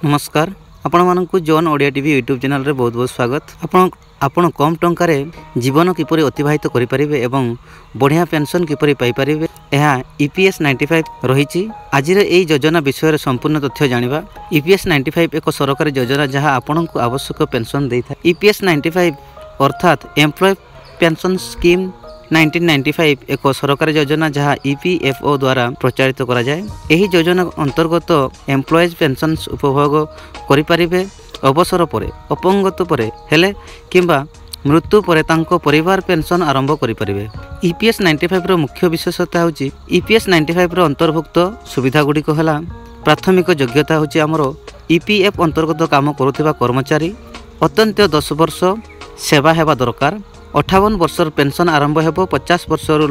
नमस्कार आपण मानकु जॉन ओडिया टीवी यूट्यूब चैनल रे बहुत बहुत स्वागत। आपण कम टंकार जीवन किपरि अतिबाहित करि परिबे एवं बढ़िया पेंशन किपरि पाई परिबे एहा ईपीएस 95 रहिछि। आजिर एई योजना विषय रे संपूर्ण तथ्य जानिबा। ईपीएस 95 एक सरकारी योजना जहां आपनकु आवश्यक पेंशन देइथा। ईपीएस 95 अर्थात एम्प्लॉय पेंशन स्कीम 1995 एक सरकारी योजना जहां ईपीएफओ द्वारा प्रचारित करा जाए। एही योजना अंतर्गत एम्प्लॉयज पेंशन उपभोग करि परिबे अवसर परे, अपंगत्व परे हेले किंबा मृत्यु परे तांको परिवार पेंशन आरंभ करि परिबे। ईपीएस 95 रो मुख्य विशेषता होची ईपीएस 95 रो अंतर्भुक्त सुविधा गुडी को हला प्राथमिक योग्यता होची हमरो ईपीएफ अंतर्गत काम करूथिबा कर्मचारी अत्यंत 10 वर्ष सेवा हेबा दरकार। 58 वर्षर पेंशन आरंभ हेबो। 50 वर्षर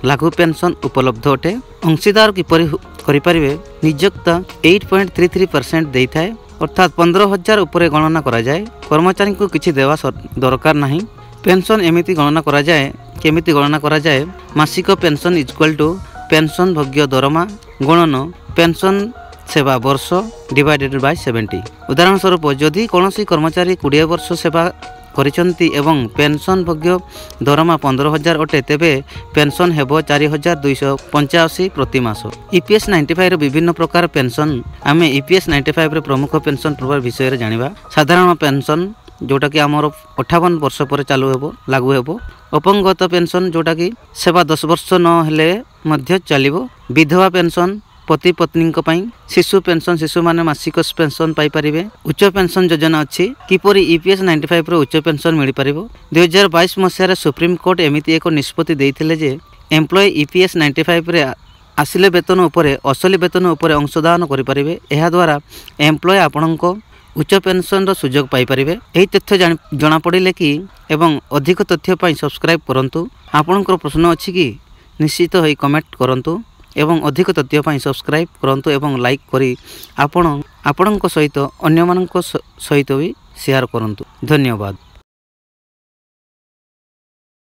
लागू पेंशन उपलब्ध अटे। अंशीदार किपरि करि परिबे नियोक्ता 8.33% देई थाए अर्थात 15,000 उपरे गणना करा जाए। कर्मचारी को किछि देवा दरकार नहीं। पेंशन एमिति गणना करा जाए केमिति गणना करा जाए मासिक पेंशन इक्वल टू पेंशन भोग्य दरमा गणन पेंशन सेवा वर्ष डिवाइडेड बाय 70। उदाहरण स्वरूप जदि कोनोसी कर्मचारी 20 वर्ष सेवा करिसंती एवं पेंशन भोग्य दरमा 15,000 अटे तेबे पेंशन हेबो 4,285 प्रति मास। ईपीएस 95 रे विभिन्न प्रकार पेंशन आमे ईपीएस 95 रे प्रमुख पेंशन प्रकार विषय रे जानिबा। साधारण पेंशन जोटा कि हमर 58 वर्ष पर चालू हेबो लागू हेबो। अपंगत पेंशन जोटा कि सेवा 10 वर्ष न हेले मध्य चलिबो। विधवा पेंशन पति पत्नी पई। शिशु पेंशन शिशु माने मासिक पेंशन पाई परिबे। उच्च पेंशन योजना अछि किपरि ईपीएस 95 रो उच्च पेंशन मिलि परिबो। 2022 मसिया रे सुप्रीम कोर्ट एमिति एक निष्पत्ति देइथिले जे एम्प्लॉय ईपीएस 95 रे आसिले वेतन उपरे असली वेतन उपरे अंशदान करि परिबे। एहा द्वारा एम्प्लॉय आपणको उच्च पेंशन रो सुयोग पाई परिबे। एही तथ्य जणा पडिले कि एवं अधिक तथ्य पई सब्सक्राइब करंतु। आपणको प्रश्न अछि कि निश्चित होई कमेंट करंतु एवं अधिक तथ्य पई सब्सक्राइब करंतु एवं लाइक करी आपणको सहित अन्य मानक सहित भी शेयर करंतु। धन्यवाद।